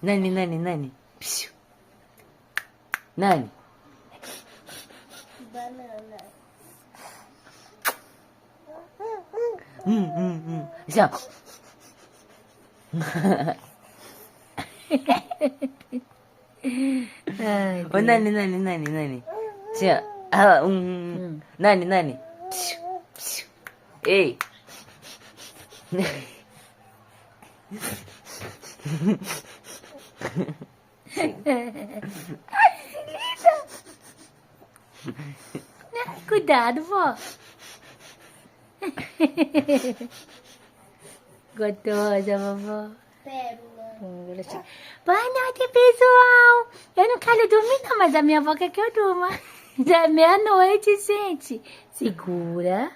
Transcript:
Nani? Psiu. Nani? Banana. Siya. Ai, O nani? Siya. Nani? Psiu. Ei. cuidado, vó. Gostosa, vovó. Pérola. Boa noite, pessoal. Eu não quero dormir, não, mas a minha avó quer que eu durma. Já é meia-noite, gente. Segura.